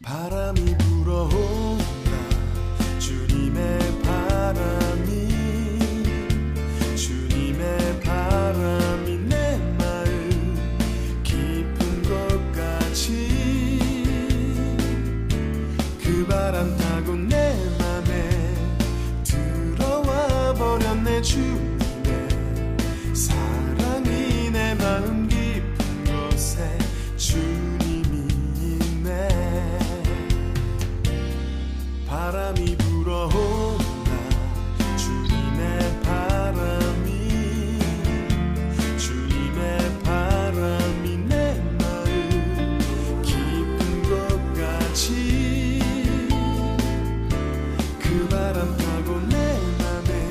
바람이 불어온다. 주님의 바람이, 주님의 바람이 내 마음 깊은 것 같이 그 바람 타고 내 맘에 들어와 버렸네. 주님의 사랑이 내 마음 깊은 곳에 주님이 있네. 바람이 불어온다. 주님의 바람이, 주님의 바람이 내 마음 깊은 것 같이 그 바람 타고 내 맘에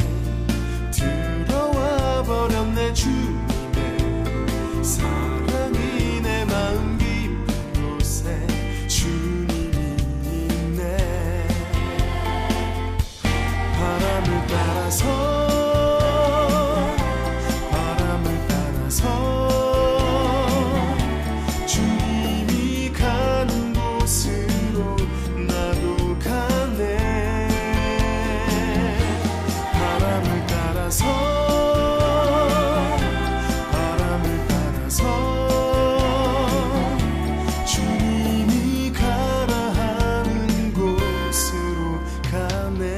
들어와 버렸네. 주님의 사랑이 내 마음 깊은 곳에 주님이 있네. 바람을 따라서, 바람을 따라서 주님이 가는 곳으로 나도 가네. 바람을 따라서, 바람을 따라서 주님이 가라 하는 곳으로 가네.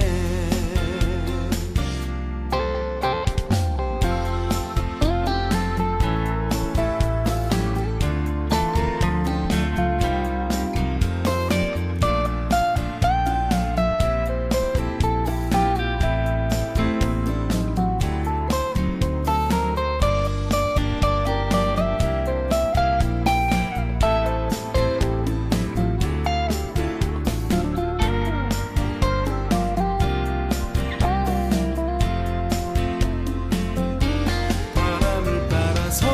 바람을 따라서,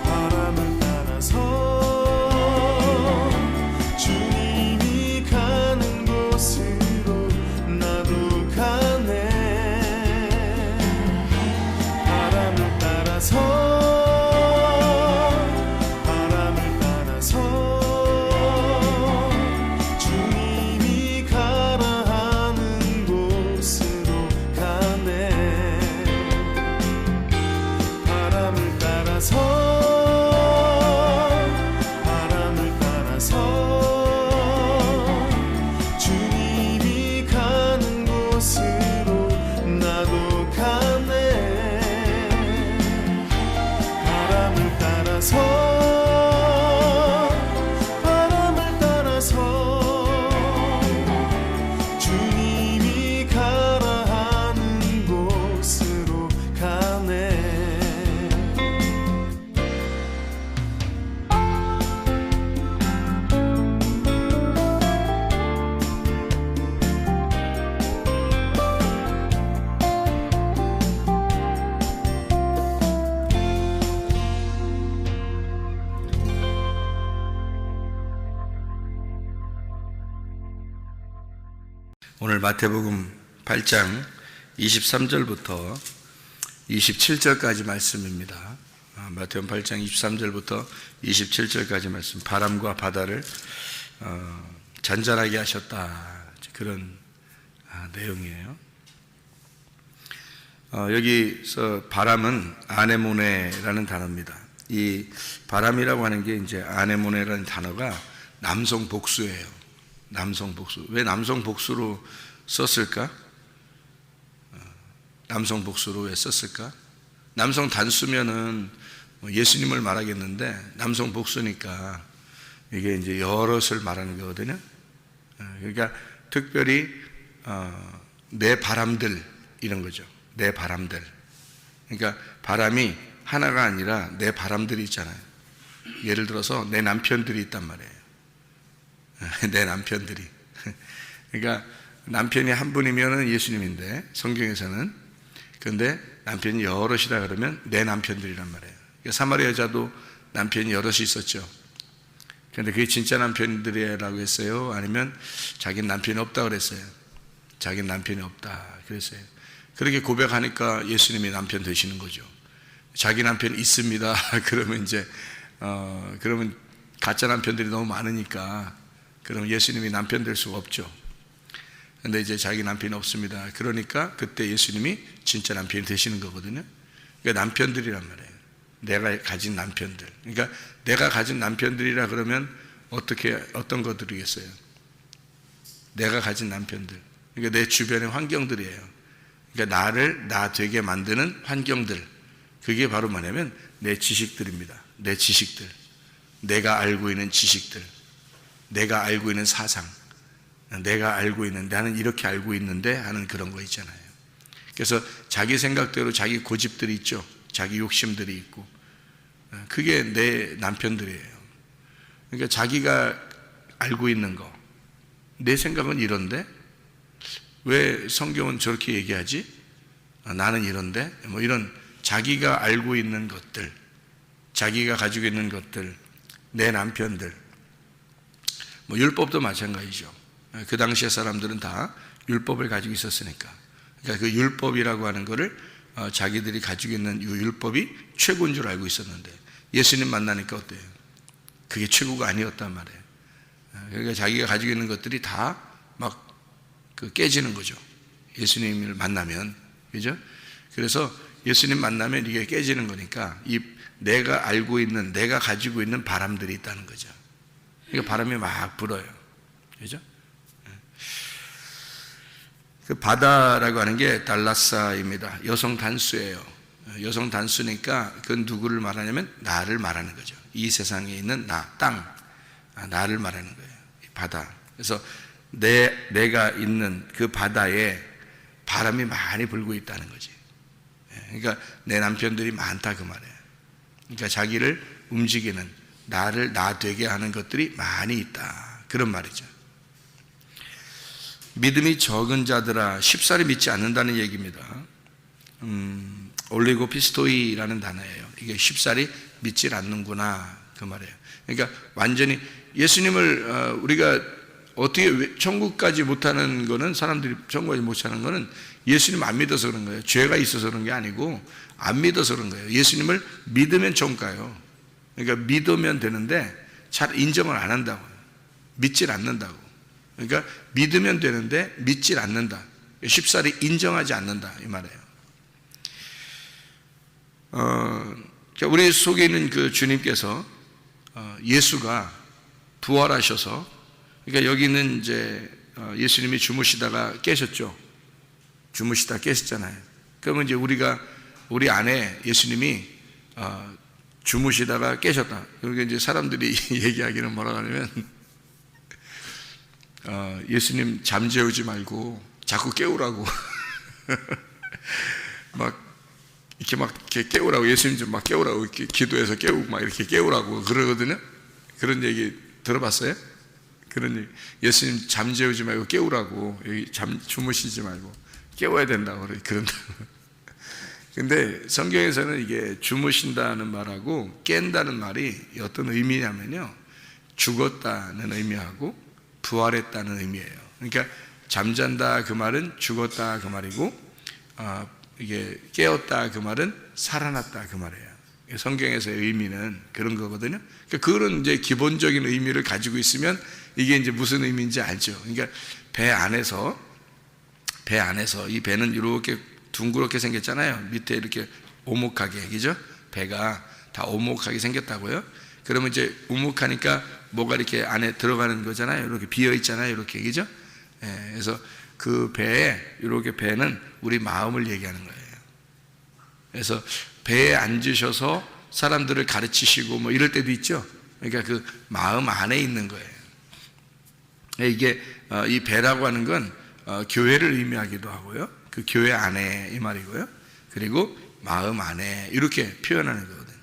바람을 따라서 주님이 가는 곳으로 나도 가네. 바람을 따라서, 바람을 따라서 주님이 가라 하는 곳으로 가네. 바람을 따라서, 바람을 따라서 주님이 가는 곳으로 나도 가네. 바람을 따라서, 바람을 따라서 주님이 가라 하는 곳으로 가네. 오늘 마태복음 8장 23절부터 27절까지 말씀입니다. 마태복음 8장 23절부터 27절까지 말씀. 바람과 바다를 잔잔하게 하셨다. 그런 내용이에요. 여기서 바람은 아네모네라는 단어입니다. 이 바람이라고 하는 게 이제 아네모네라는 단어가 남성 복수예요. 남성 복수. 왜 남성 복수로 썼을까? 남성 복수로 왜 썼을까? 남성 단수면은 예수님을 말하겠는데 남성 복수니까 이게 이제 여럿을 말하는 거거든요. 그러니까 특별히 내 바람들 이런 거죠. 내 바람들. 그러니까 바람이 하나가 아니라 내 바람들이 있잖아요. 예를 들어서 내 남편들이 있단 말이에요. 내 남편들이. 그러니까 남편이 한 분이면 예수님인데 성경에서는, 그런데 남편이 여럿이다 그러면 내 남편들이란 말이에요. 그러니까 사마리아 여자도 남편이 여럿이 있었죠. 그런데 그게 진짜 남편들이라고 했어요? 아니면 자기는 남편이 없다 그랬어요? 자기는 남편이 없다 그랬어요. 그렇게 고백하니까 예수님이 남편 되시는 거죠. 자기 남편 있습니다. 그러면 이제 그러면 가짜 남편들이 너무 많으니까 그럼 예수님이 남편 될 수가 없죠. 근데 이제 자기 남편이 없습니다. 그러니까 그때 예수님이 진짜 남편이 되시는 거거든요. 그러니까 남편들이란 말이에요. 내가 가진 남편들. 그러니까 내가 가진 남편들이라 그러면 어떤 것들이겠어요? 내가 가진 남편들. 그러니까 내 주변의 환경들이에요. 그러니까 나를 나 되게 만드는 환경들. 그게 바로 뭐냐면 내 지식들입니다. 내 지식들. 내가 알고 있는 지식들. 내가 알고 있는 사상. 내가 알고 있는, 나는 이렇게 알고 있는데 하는 그런 거 있잖아요. 그래서 자기 생각대로 자기 고집들이 있죠. 자기 욕심들이 있고. 그게 내 남편들이에요. 그러니까 자기가 알고 있는 거. 내 생각은 이런데 왜 성경은 저렇게 얘기하지? 나는 이런데? 뭐 이런 자기가 알고 있는 것들, 자기가 가지고 있는 것들, 내 남편들. 뭐 율법도 마찬가지죠. 그 당시의 사람들은 다 율법을 가지고 있었으니까. 그러니까 그 율법이라고 하는 거를 자기들이 가지고 있는 이 율법이 최고인 줄 알고 있었는데 예수님 만나니까 어때요? 그게 최고가 아니었단 말이에요. 그러니까 자기가 가지고 있는 것들이 다 막 깨지는 거죠. 예수님을 만나면. 그죠? 그래서 예수님 만나면 이게 깨지는 거니까 이 내가 알고 있는, 내가 가지고 있는 바람들이 있다는 거죠. 그러니까 바람이 막 불어요. 그죠? 그 바다라고 하는 게 달라사입니다. 여성 단수예요. 여성 단수니까 그건 누구를 말하냐면 나를 말하는 거죠. 이 세상에 있는 나, 땅, 나를 말하는 거예요. 바다. 그래서 내가 있는 그 바다에 바람이 많이 불고 있다는 거지. 그러니까 내 남편들이 많다 그 말이에요. 그러니까 자기를 움직이는, 나를 나 되게 하는 것들이 많이 있다 그런 말이죠. 믿음이 적은 자들아 쉽사리 믿지 않는다는 얘기입니다. 올리고 피스토이라는 단어예요. 이게 쉽사리 믿질 않는구나 그 말이에요. 그러니까 완전히 예수님을 우리가 어떻게 천국까지 못하는 거는, 사람들이 천국까지 못하는 거는 예수님 안 믿어서 그런 거예요. 죄가 있어서 그런 게 아니고 안 믿어서 그런 거예요. 예수님을 믿으면 천국 가요. 그러니까 믿으면 되는데 잘 인정을 안 한다고요. 믿질 않는다고. 그러니까 믿으면 되는데 믿질 않는다. 쉽사리 인정하지 않는다 이 말이에요. 우리 속에 있는 그 주님께서 예수가 부활하셔서, 그러니까 여기는 이제 예수님이 주무시다가 깨셨죠. 주무시다 깨셨잖아요. 그러면 이제 우리 안에 예수님이 주무시다가 깨셨다. 그러니까 이제 사람들이 얘기하기는 뭐라고 하냐면 예수님 잠재우지 말고 자꾸 깨우라고 이렇게 깨우라고, 예수님 좀 막 깨우라고, 이렇게 기도해서 깨우고 막 이렇게 깨우라고 그러거든요. 그런 얘기 들어봤어요? 그런 얘기. 예수님 잠재우지 말고 깨우라고, 여기 주무시지 말고 깨워야 된다고 그런다고. 근데 성경에서는 이게 주무신다는 말하고 깬다는 말이 어떤 의미냐면요, 죽었다는 의미하고 부활했다는 의미예요. 그러니까 잠잔다 그 말은 죽었다 그 말이고, 이게 깨었다 그 말은 살아났다 그 말이에요. 성경에서의 의미는 그런 거거든요. 그러니까 그런 이제 기본적인 의미를 가지고 있으면 이게 이제 무슨 의미인지 알죠. 그러니까 배 안에서 이 배는 이렇게 둥그렇게 생겼잖아요. 밑에 이렇게 오목하게, 그죠? 배가 다 오목하게 생겼다고요. 그러면 이제 오목하니까 뭐가 이렇게 안에 들어가는 거잖아요. 이렇게 비어 있잖아요. 이렇게, 그죠? 그래서 그 배에, 이렇게 배는 우리 마음을 얘기하는 거예요. 그래서 배에 앉으셔서 사람들을 가르치시고 뭐 이럴 때도 있죠. 그러니까 그 마음 안에 있는 거예요. 이게 이 배라고 하는 건 교회를 의미하기도 하고요. 그 교회 안에 이 말이고요. 그리고 마음 안에 이렇게 표현하는 거거든요.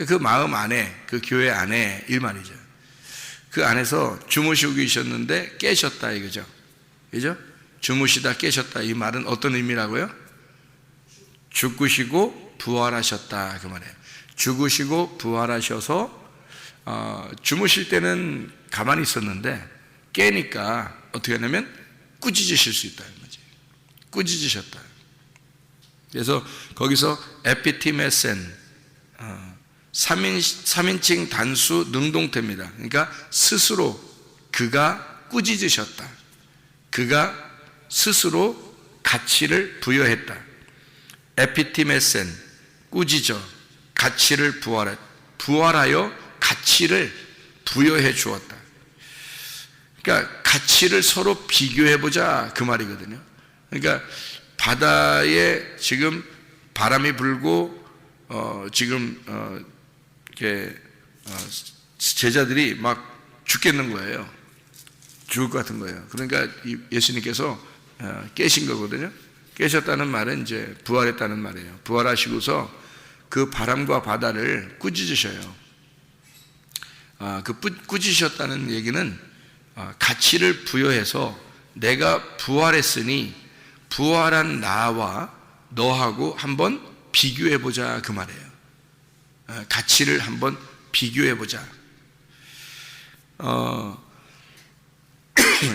그 마음 안에, 그 교회 안에 이 말이죠. 그 안에서 주무시고 계셨는데 깨셨다 이거죠. 그죠? 주무시다 깨셨다 이 말은 어떤 의미라고요? 죽으시고 부활하셨다 그 말이에요. 죽으시고 부활하셔서 주무실 때는 가만히 있었는데 깨니까 어떻게 하냐면 꾸짖으실 수 있다는 거지. 꾸짖으셨다. 그래서 거기서 에피티메센, 3인칭 단수 능동태입니다. 그러니까 스스로 그가 꾸짖으셨다. 그가 스스로 가치를 부여했다. 에피티메센, 꾸짖어, 가치를 부활하여 가치를 부여해 주었다. 그러니까 가치를 서로 비교해보자 그 말이거든요. 그러니까 바다에 지금 바람이 불고 지금 이렇게 제자들이 막 죽겠는 거예요. 죽을 것 같은 거예요. 그러니까 예수님께서 깨신 거거든요. 깨셨다는 말은 이제 부활했다는 말이에요. 부활하시고서 그 바람과 바다를 꾸짖으셔요. 그 꾸짖으셨다는 얘기는 가치를 부여해서 내가 부활했으니 부활한 나와 너하고 한번 비교해보자 그 말이에요. 가치를 한번 비교해보자.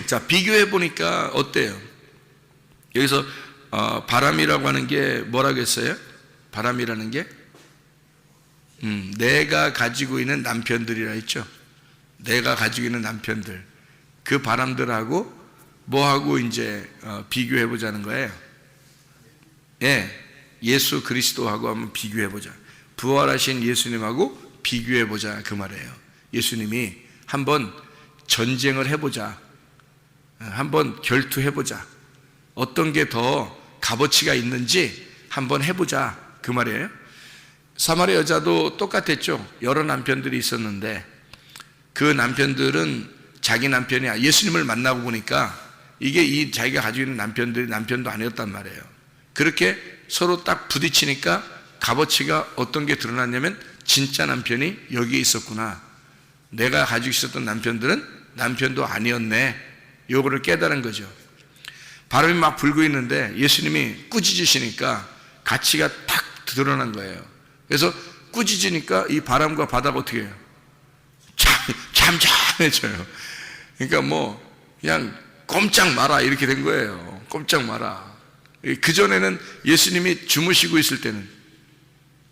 자, 비교해보니까 어때요? 여기서 바람이라고 하는 게 뭐라고 했어요? 바람이라는 게 내가 가지고 있는 남편들이라 했죠. 내가 가지고 있는 남편들, 그 바람들하고 뭐하고 이제 비교해보자는 거예요. 예, 예수 그리스도하고 한번 비교해보자. 부활하신 예수님하고 비교해보자 그 말이에요. 예수님이 한번 전쟁을 해보자. 한번 결투해보자. 어떤 게 더 값어치가 있는지 한번 해보자 그 말이에요. 사마리아 여자도 똑같았죠. 여러 남편들이 있었는데 그 남편들은 자기 남편이 예수님을 만나고 보니까 이게 자기가 가지고 있는 남편들이 남편도 아니었단 말이에요. 그렇게 서로 딱 부딪히니까 값어치가 어떤 게 드러났냐면 진짜 남편이 여기에 있었구나. 내가 가지고 있었던 남편들은 남편도 아니었네. 요거를 깨달은 거죠. 바람이 막 불고 있는데 예수님이 꾸짖으시니까 가치가 탁 드러난 거예요. 그래서 꾸짖으니까 이 바람과 바다가 어떻게 해요? 잠잠해져요. 그러니까 뭐 그냥 꼼짝 마라 이렇게 된 거예요. 꼼짝 마라. 그전에는 예수님이 주무시고 있을 때는,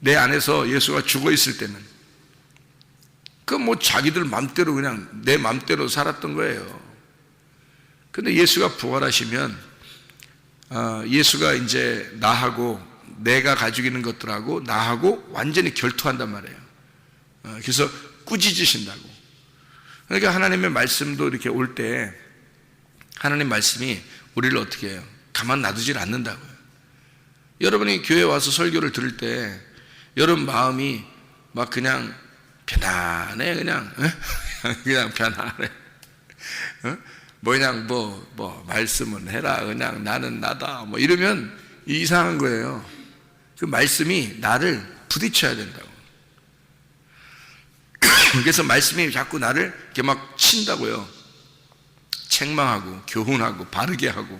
내 안에서 예수가 죽어 있을 때는 그 뭐 자기들 맘대로 그냥 내 맘대로 살았던 거예요. 근데 예수가 부활하시면 예수가 이제 나하고 내가 가지고 있는 것들하고 나하고 완전히 결투한단 말이에요. 그래서 꾸짖으신다고. 그러니까 하나님의 말씀도 이렇게 올 때 하나님 말씀이 우리를 어떻게 해요? 가만 놔두질 않는다고요. 여러분이 교회 와서 설교를 들을 때 여러분 마음이 막 그냥 편안해. 그냥 편안해. 뭐 그냥 뭐 말씀은 해라. 그냥 나는 나다. 뭐 이러면 이상한 거예요. 그 말씀이 나를 부딪혀야 된다고. 그래서 말씀이 자꾸 나를 이렇게 막 친다고요. 책망하고 교훈하고 바르게 하고.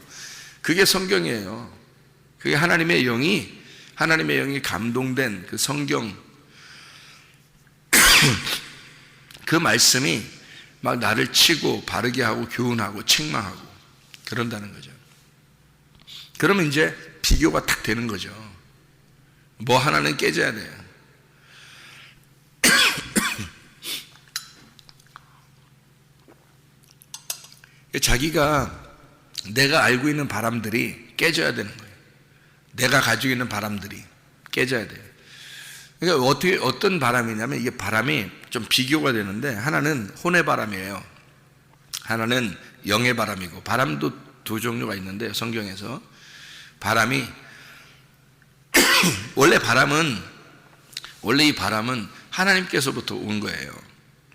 그게 성경이에요. 그게 하나님의 영이 감동된 그 성경, 그 말씀이 막 나를 치고 바르게 하고 교훈하고 책망하고 그런다는 거죠. 그러면 이제 비교가 딱 되는 거죠. 뭐 하나는 깨져야 돼요. 자기가 내가 알고 있는 바람들이 깨져야 되는 거예요. 내가 가지고 있는 바람들이 깨져야 돼요. 그러니까 어떤 바람이냐면 이게 바람이 좀 비교가 되는데 하나는 혼의 바람이에요. 하나는 영의 바람이고, 바람도 두 종류가 있는데 성경에서 바람이 원래 이 바람은 하나님께서부터 온 거예요.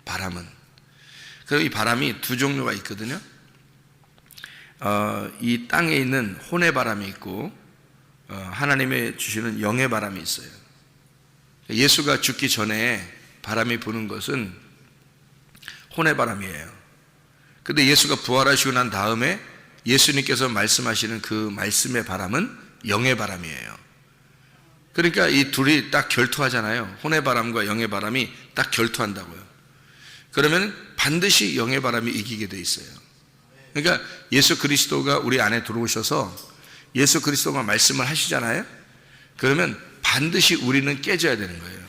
바람은. 그래서 이 바람이 두 종류가 있거든요. 이 땅에 있는 혼의 바람이 있고 하나님의 주시는 영의 바람이 있어요. 예수가 죽기 전에 바람이 부는 것은 혼의 바람이에요. 근데 예수가 부활하시고 난 다음에 예수님께서 말씀하시는 그 말씀의 바람은 영의 바람이에요. 그러니까 이 둘이 딱 결투하잖아요. 혼의 바람과 영의 바람이 딱 결투한다고요. 그러면 반드시 영의 바람이 이기게 돼 있어요. 그러니까 예수 그리스도가 우리 안에 들어오셔서 예수 그리스도가 말씀을 하시잖아요. 그러면 반드시 우리는 깨져야 되는 거예요.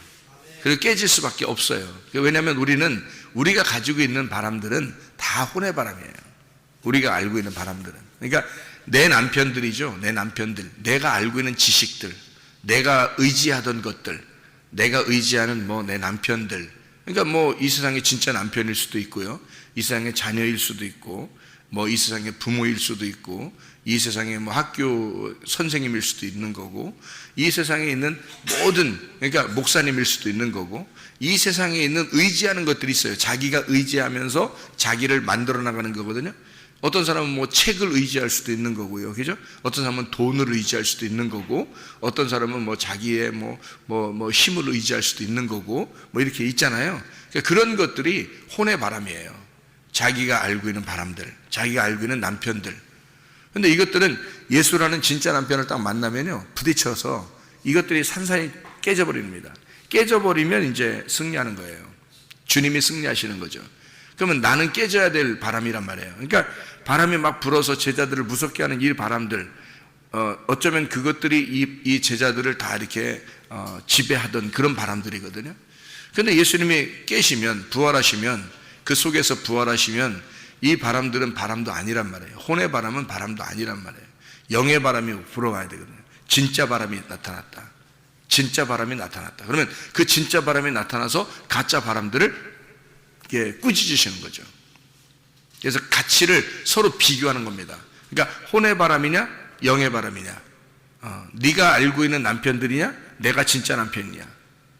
그리고 깨질 수밖에 없어요. 왜냐하면 우리가 가지고 있는 바람들은 다 혼의 바람이에요. 우리가 알고 있는 바람들은. 그러니까 내 남편들이죠. 내 남편들, 내가 알고 있는 지식들, 내가 의지하던 것들, 내가 의지하는 내 남편들. 그러니까 이 세상의 진짜 남편일 수도 있고요, 이 세상의 자녀일 수도 있고, 이 세상의 부모일 수도 있고, 이 세상의 학교 선생님일 수도 있는 거고, 이 세상에 있는 모든, 그러니까 목사님일 수도 있는 거고, 이 세상에 있는 의지하는 것들이 있어요. 자기가 의지하면서 자기를 만들어 나가는 거거든요. 어떤 사람은 책을 의지할 수도 있는 거고요, 그죠? 어떤 사람은 돈을 의지할 수도 있는 거고, 어떤 사람은 자기의 힘을 의지할 수도 있는 거고, 이렇게 있잖아요. 그러니까 그런 것들이 혼의 바람이에요. 자기가 알고 있는 바람들, 자기가 알고 있는 남편들. 근데 이것들은 예수라는 진짜 남편을 딱 만나면요, 부딪혀서 이것들이 산산이 깨져버립니다. 깨져버리면 이제 승리하는 거예요. 주님이 승리하시는 거죠. 그러면 나는 깨져야 될 바람이란 말이에요. 그러니까 바람이 막 불어서 제자들을 무섭게 하는 이 바람들, 어쩌면 그것들이 이 제자들을 다 이렇게 지배하던 그런 바람들이거든요. 그런데 예수님이 깨시면, 부활하시면, 그 속에서 부활하시면 이 바람들은 바람도 아니란 말이에요. 혼의 바람은 바람도 아니란 말이에요. 영의 바람이 불어와야 되거든요. 진짜 바람이 나타났다. 진짜 바람이 나타났다. 그러면 그 진짜 바람이 나타나서 가짜 바람들을 꾸짖으시는 거죠. 그래서 가치를 서로 비교하는 겁니다. 그러니까 혼의 바람이냐 영의 바람이냐, 네가 알고 있는 남편들이냐 내가 진짜 남편이냐,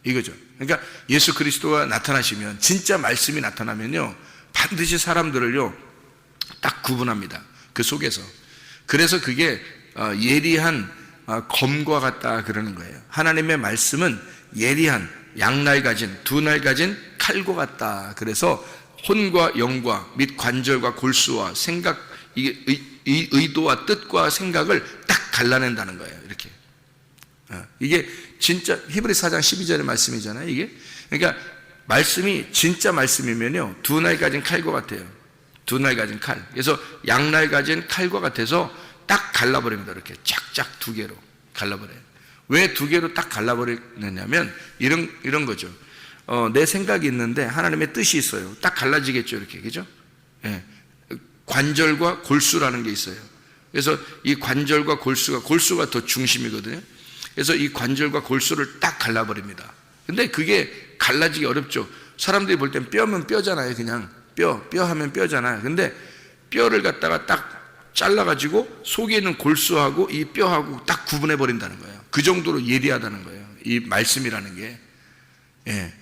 이거죠. 그러니까 예수 그리스도가 나타나시면, 진짜 말씀이 나타나면요, 반드시 사람들을요 딱 구분합니다. 그 속에서. 그래서 그게 예리한 검과 같다 그러는 거예요. 하나님의 말씀은 예리한 양날 가진, 두 날 가진 칼과 같다. 그래서 혼과 영과 및 관절과 골수와 생각, 이게 의도와 뜻과 생각을 딱 갈라낸다는 거예요. 이렇게. 이게 진짜 히브리서 4장 12절의 말씀이잖아요, 이게. 그러니까 말씀이 진짜 말씀이면요, 두 날 가진 칼과 같아요. 두 날 가진 칼. 그래서 양날 가진 칼과 같아서 딱 갈라버립니다. 이렇게 쫙쫙 두 개로 갈라버려요. 왜 두 개로 딱 갈라버리느냐면 이런 거죠. 내 생각이 있는데 하나님의 뜻이 있어요. 딱 갈라지겠죠, 이렇게. 그죠? 예. 관절과 골수라는 게 있어요. 그래서 이 관절과 골수가 더 중심이거든요. 그래서 이 관절과 골수를 딱 갈라버립니다. 근데 그게 갈라지기 어렵죠. 사람들이 볼 땐 뼈면 뼈잖아요. 그냥 뼈 하면 뼈잖아요. 근데 뼈를 갖다가 딱 잘라가지고 속에 있는 골수하고 이 뼈하고 딱 구분해 버린다는 거예요. 그 정도로 예리하다는 거예요, 이 말씀이라는 게. 예.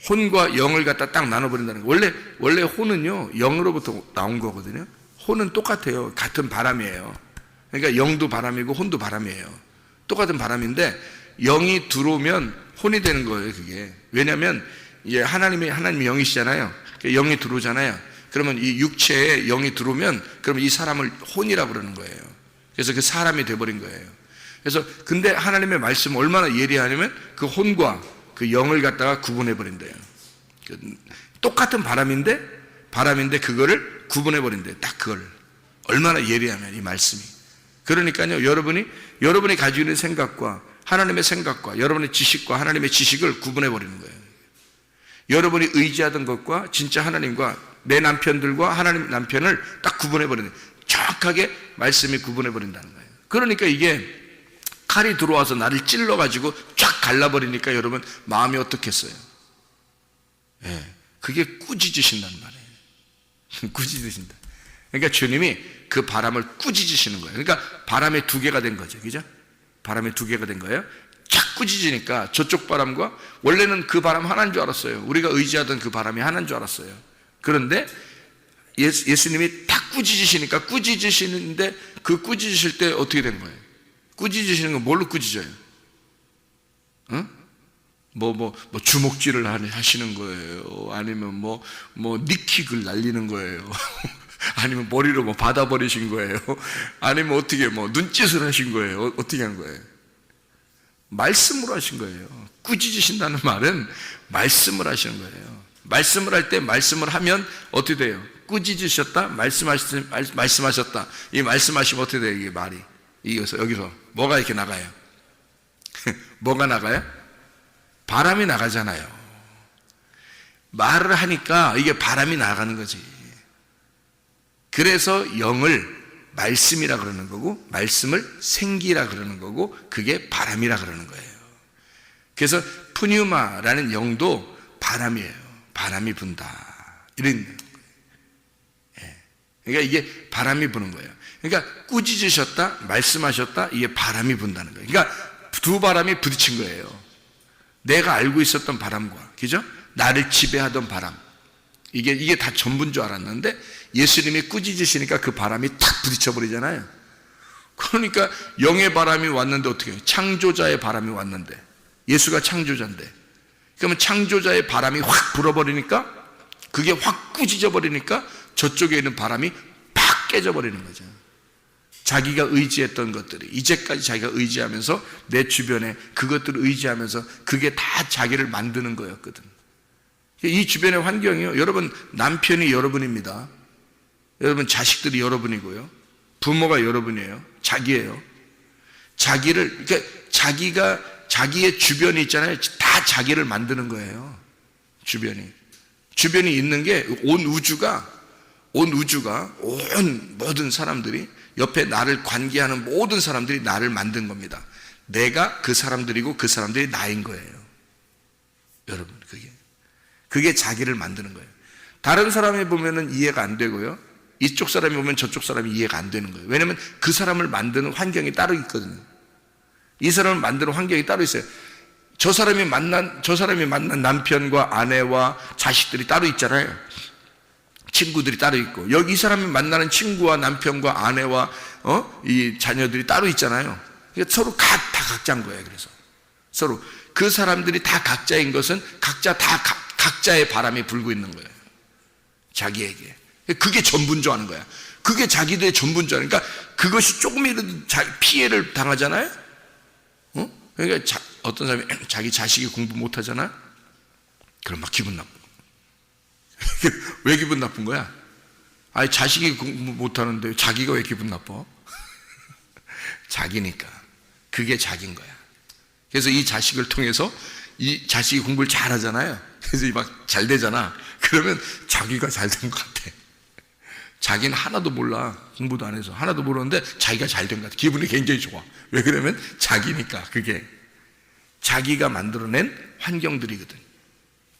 혼과 영을 갖다 딱 나눠버린다는 거예요. 원래 혼은요 영으로부터 나온 거거든요. 혼은 똑같아요. 같은 바람이에요. 그러니까 영도 바람이고 혼도 바람이에요. 똑같은 바람인데 영이 들어오면 혼이 되는 거예요, 그게. 왜냐하면 이제 하나님이 영이시잖아요. 영이 들어오잖아요. 그러면 이 육체에 영이 들어오면 그러면 이 사람을 혼이라고 그러는 거예요. 그래서 그 사람이 돼버린 거예요. 그래서 근데 하나님의 말씀은 얼마나 예리하냐면 그 혼과 그 영을 갖다가 구분해 버린대요. 똑같은 바람인데 그거를 구분해 버린대요. 딱 그걸. 얼마나 예리하면 이 말씀이. 그러니까요, 여러분이 가지고 있는 생각과 하나님의 생각과 여러분의 지식과 하나님의 지식을 구분해 버리는 거예요. 여러분이 의지하던 것과 진짜 하나님과 내 남편들과 하나님 남편을 딱 구분해 버리는 거예요. 정확하게 말씀이 구분해 버린다는 거예요. 그러니까 이게 칼이 들어와서 나를 찔러가지고 쫙 갈라버리니까 여러분 마음이 어떻겠어요? 예, 그게 꾸짖으신다는 말이에요. 꾸짖으신다. 그러니까 주님이 그 바람을 꾸짖으시는 거예요. 그러니까 바람이 두 개가 된 거죠, 그죠? 바람이 두 개가 된 거예요. 쫙 꾸짖으니까 저쪽 바람과, 원래는 그 바람 하나인 줄 알았어요. 우리가 의지하던 그 바람이 하나인 줄 알았어요. 그런데 예수님이 딱 꾸짖으시니까, 꾸짖으시는데 그 꾸짖으실 때 어떻게 된 거예요? 꾸짖으시는 건 뭘로 꾸짖어요? 응? 주먹질을 하시는 거예요. 아니면 니킥을 날리는 거예요. 아니면 머리로 받아버리신 거예요. 아니면 어떻게 눈짓을 하신 거예요. 어떻게 한 거예요? 말씀으로 하신 거예요. 꾸짖으신다는 말은 말씀을 하시는 거예요. 말씀을 할 때 말씀을 하면 어떻게 돼요? 꾸짖으셨다, 말씀하셨다. 이 말씀하시면 어떻게 돼요? 이게 말이. 여기서 뭐가 이렇게 나가요? 뭐가 나가요? 바람이 나가잖아요. 말을 하니까 이게 바람이 나가는 거지. 그래서 영을 말씀이라 그러는 거고, 말씀을 생기라 그러는 거고, 그게 바람이라 그러는 거예요. 그래서 푸뉴마라는 영도 바람이에요. 바람이 분다, 이런 거예요. 그러니까 이게 바람이 부는 거예요. 그러니까 꾸짖으셨다, 말씀하셨다, 이게 바람이 분다는 거예요. 그러니까 두 바람이 부딪힌 거예요. 내가 알고 있었던 바람과, 그죠? 나를 지배하던 바람, 이게 다 전부인 줄 알았는데 예수님이 꾸짖으시니까 그 바람이 탁 부딪혀 버리잖아요. 그러니까 영의 바람이 왔는데 어떻게 해요? 창조자의 바람이 왔는데, 예수가 창조자인데, 그러면 창조자의 바람이 확 불어버리니까, 그게 확 꾸짖어 버리니까 저쪽에 있는 바람이 팍 깨져 버리는 거죠. 자기가 의지했던 것들이, 이제까지 자기가 의지하면서 내 주변에 그것들을 의지하면서 그게 다 자기를 만드는 거였거든. 이 주변의 환경이요, 여러분 남편이 여러분입니다. 여러분 자식들이 여러분이고요, 부모가 여러분이에요. 자기예요. 자기를, 그러니까 자기가, 자기의 주변이 있잖아요. 다 자기를 만드는 거예요. 주변이 있는 게 온 우주가 온 모든 사람들이, 옆에 나를 관계하는 모든 사람들이 나를 만든 겁니다. 내가 그 사람들이고 그 사람들이 나인 거예요. 여러분, 그게 자기를 만드는 거예요. 다른 사람이 보면은 이해가 안 되고요, 이쪽 사람이 보면 저쪽 사람이 이해가 안 되는 거예요. 왜냐하면 그 사람을 만드는 환경이 따로 있거든요. 이 사람을 만드는 환경이 따로 있어요. 저 사람이 만난 남편과 아내와 자식들이 따로 있잖아요. 친구들이 따로 있고, 여기 이 사람이 만나는 친구와 남편과 아내와 이 자녀들이 따로 있잖아요. 그러니까 서로 다 각자인 거예요. 그래서 서로 그 사람들이 다 각자인 것은 각자 다 각자의 바람이 불고 있는 거예요. 자기에게. 그게 전부인 줄 아는 거야. 그게 자기들의 전부인 줄 아니까, 그것이 조금이라도 피해를 당하잖아요. 그러니까 어떤 사람이 자기 자식이 공부 못하잖아. 그럼 막 기분 나빠. 왜 기분 나쁜 거야? 아니, 자식이 공부 못하는데 자기가 왜 기분 나빠? 자기니까. 그게 자기인 거야. 그래서 이 자식을 통해서 이 자식이 공부를 잘하잖아요. 그래서 막 잘 되잖아. 그러면 자기가 잘 된 것 같아. 자기는 하나도 몰라. 공부도 안 해서 하나도 모르는데 자기가 잘 된 것 같아. 기분이 굉장히 좋아. 왜 그러면 자기니까. 그게 자기가 만들어낸 환경들이거든.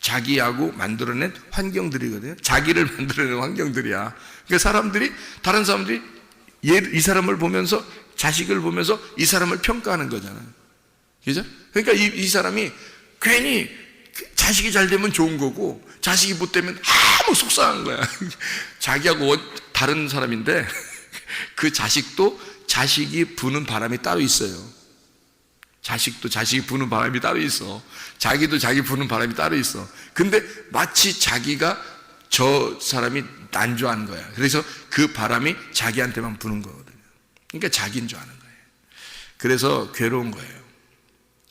자기하고 만들어낸 환경들이거든요. 자기를 만들어낸 환경들이야. 그러니까 사람들이, 다른 사람들이 이 사람을 보면서, 자식을 보면서 이 사람을 평가하는 거잖아요. 그죠? 그러니까 이 사람이 괜히 자식이 잘 되면 좋은 거고, 자식이 못 되면 아무 속상한 거야. 자기하고 다른 사람인데 그 자식도 자식이 부는 바람이 따로 있어요. 자식도 자식이 부는 바람이 따로 있어. 자기도 자기 부는 바람이 따로 있어. 근데 마치 자기가 저 사람이 난조한 거야. 그래서 그 바람이 자기한테만 부는 거거든요. 그러니까 자기인 줄 아는 거예요. 그래서 괴로운 거예요.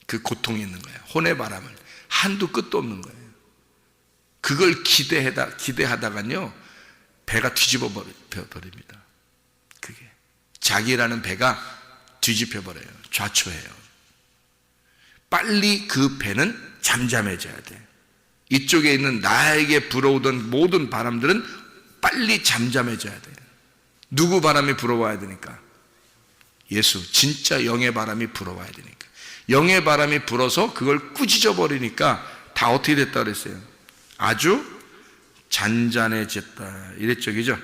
그 고통이 있는 거예요. 혼의 바람을 한도 끝도 없는 거예요. 그걸 기대하다가요, 배가 뒤집어 버립니다. 그게 자기라는 배가 뒤집혀 버려요. 좌초해요. 빨리 그 배는 잠잠해져야 돼. 이쪽에 있는 나에게 불어오던 모든 바람들은 빨리 잠잠해져야 돼. 누구 바람이 불어와야 되니까? 예수, 진짜 영의 바람이 불어와야 되니까. 영의 바람이 불어서 그걸 꾸짖어 버리니까 다 어떻게 됐다 그랬어요? 아주 잔잔해졌다 이랬죠, 그죠?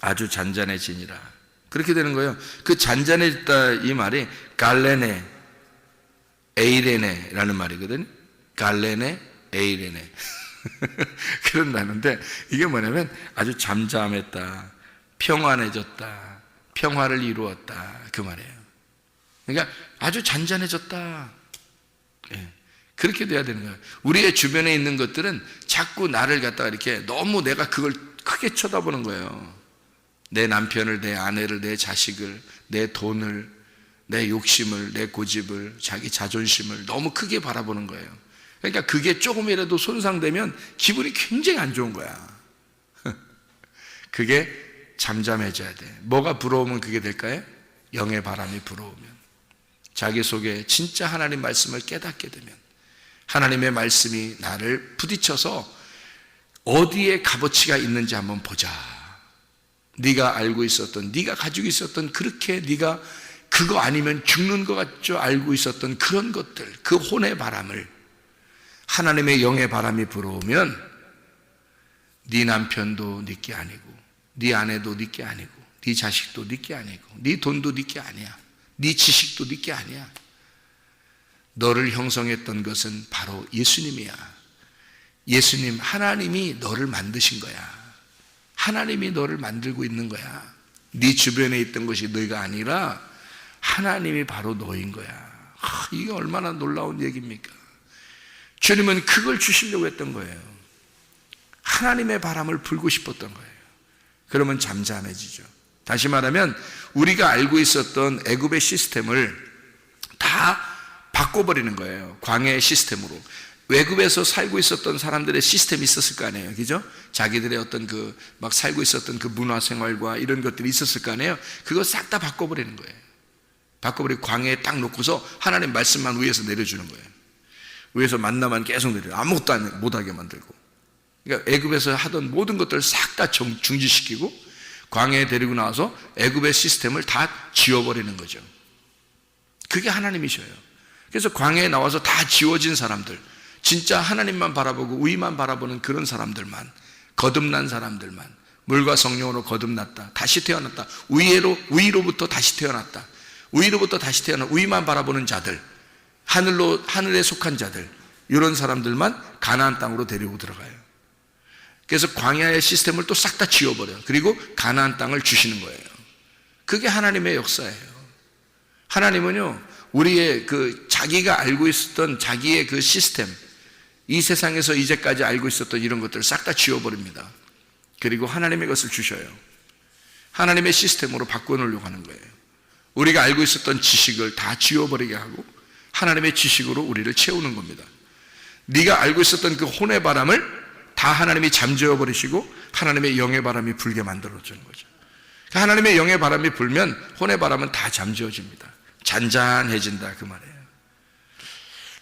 아주 잔잔해지니라. 그렇게 되는 거예요. 그 잔잔해졌다 이 말이 갈레네 에이레네라는 말이거든요. 갈레네 에이레네 그런 단어인데, 이게 뭐냐면 아주 잠잠했다, 평안해졌다, 평화를 이루었다, 그 말이에요. 그러니까 아주 잔잔해졌다. 그렇게 돼야 되는 거예요. 우리의 주변에 있는 것들은 자꾸 나를 갖다가 이렇게 너무 내가 그걸 크게 쳐다보는 거예요. 내 남편을, 내 아내를, 내 자식을, 내 돈을, 내 욕심을, 내 고집을, 자기 자존심을 너무 크게 바라보는 거예요. 그러니까 그게 조금이라도 손상되면 기분이 굉장히 안 좋은 거야. 그게 잠잠해져야 돼. 뭐가 불어오면 그게 될까요? 영의 바람이 불어오면, 자기 속에 진짜 하나님 말씀을 깨닫게 되면, 하나님의 말씀이 나를 부딪혀서 어디에 값어치가 있는지 한번 보자. 네가 알고 있었던, 네가 가지고 있었던, 그렇게 네가 그거 아니면 죽는 것 같죠 알고 있었던 그런 것들, 그 혼의 바람을, 하나님의 영의 바람이 불어오면 네 남편도 네 게 아니고, 네 아내도 네 게 아니고, 네 자식도 네 게 아니고, 네 돈도 네 게 아니야, 네 지식도 네 게 아니야. 너를 형성했던 것은 바로 예수님이야. 예수님, 하나님이 너를 만드신 거야. 하나님이 너를 만들고 있는 거야. 네 주변에 있던 것이 너희가 아니라 하나님이 바로 너인 거야. 이게 얼마나 놀라운 얘기입니까? 주님은 그걸 주시려고 했던 거예요. 하나님의 바람을 불고 싶었던 거예요. 그러면 잠잠해지죠. 다시 말하면 우리가 알고 있었던 애굽의 시스템을 다 바꿔버리는 거예요. 광야의 시스템으로. 외국에서 살고 있었던 사람들의 시스템이 있었을 거 아니에요. 그죠? 자기들의 어떤 막 살고 있었던 그 문화 생활과 이런 것들이 있었을 거 아니에요. 그거 싹 다 바꿔버리는 거예요. 바꿔버리고 광야에 딱 놓고서 하나님 말씀만 위에서 내려주는 거예요. 위에서 만나만 계속 내려. 아무것도 못하게 만들고. 그러니까 애굽에서 하던 모든 것들을 싹 다 중지시키고 광야에 데리고 나와서 애굽의 시스템을 다 지워버리는 거죠. 그게 하나님이셔요. 그래서 광야에 나와서 다 지워진 사람들, 진짜 하나님만 바라보고 위만 바라보는 그런 사람들만, 거듭난 사람들만, 물과 성령으로 거듭났다, 다시 태어났다, 위로부터 다시 태어났다, 위로부터 다시 태어나 위만 바라보는 자들, 하늘에 속한 자들, 이런 사람들만 가나안 땅으로 데리고 들어가요. 그래서 광야의 시스템을 또 싹 다 지워버려요. 그리고 가나안 땅을 주시는 거예요. 그게 하나님의 역사예요. 하나님은요, 우리의 자기가 알고 있었던 자기의 그 시스템, 이 세상에서 이제까지 알고 있었던 이런 것들을 싹 다 지워버립니다. 그리고 하나님의 것을 주셔요. 하나님의 시스템으로 바꿔놓으려고 하는 거예요. 우리가 알고 있었던 지식을 다 지워버리게 하고 하나님의 지식으로 우리를 채우는 겁니다. 네가 알고 있었던 그 혼의 바람을 다 하나님이 잠재워버리시고 하나님의 영의 바람이 불게 만들어주는 거죠. 하나님의 영의 바람이 불면 혼의 바람은 다 잠재워집니다. 잔잔해진다, 그 말이에요.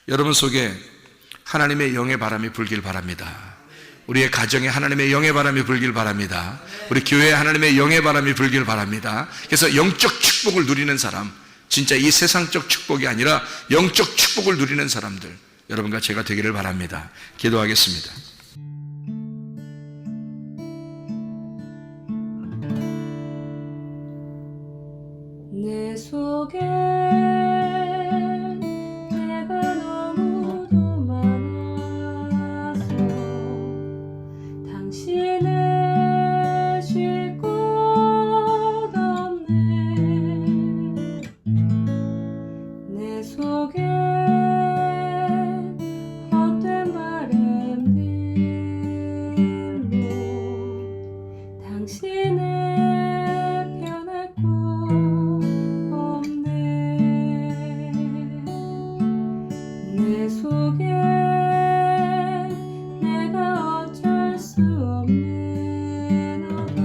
여러분 속에 하나님의 영의 바람이 불길 바랍니다. 우리의 가정에 하나님의 영의 바람이 불길 바랍니다. 우리 교회에 하나님의 영의 바람이 불길 바랍니다. 그래서 영적 축복을 누리는 사람, 진짜 이 세상적 축복이 아니라 영적 축복을 누리는 사람들, 여러분과 제가 되기를 바랍니다. 기도하겠습니다. 내 속에 내가 너무도 많아서 당신을 쉴 곳 없네. 내 속에 헛된 바램들로 당신을 변할 곳 내 속에 내가 어쩔 수 없는 어둠,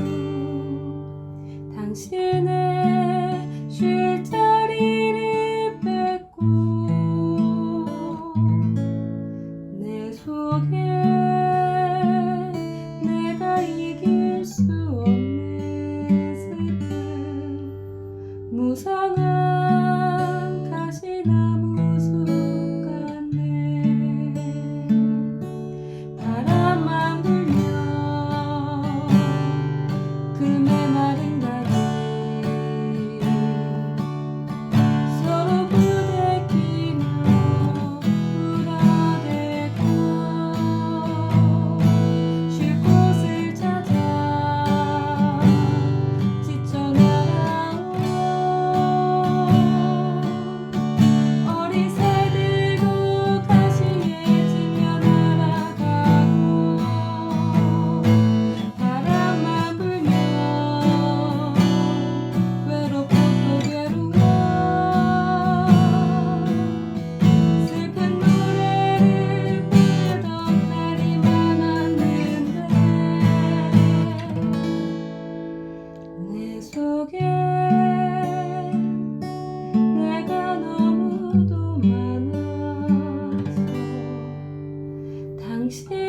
당신의 쉴 자리를 뺏고 내 속에 내가 이길 수 없는 슬픔, 무성한 가시나무 바람만 불면 그 메마른 다리 서로 부대끼며 울어대고 쉴 곳을 찾아 지쳐 날아온 어리새 들고 가시에 지며 날아가고 바람만 불면 외롭고 또 괴로워 슬픈 노래를 부르던 날이 많았는데 내 속에 내가 너무도 많아서 당신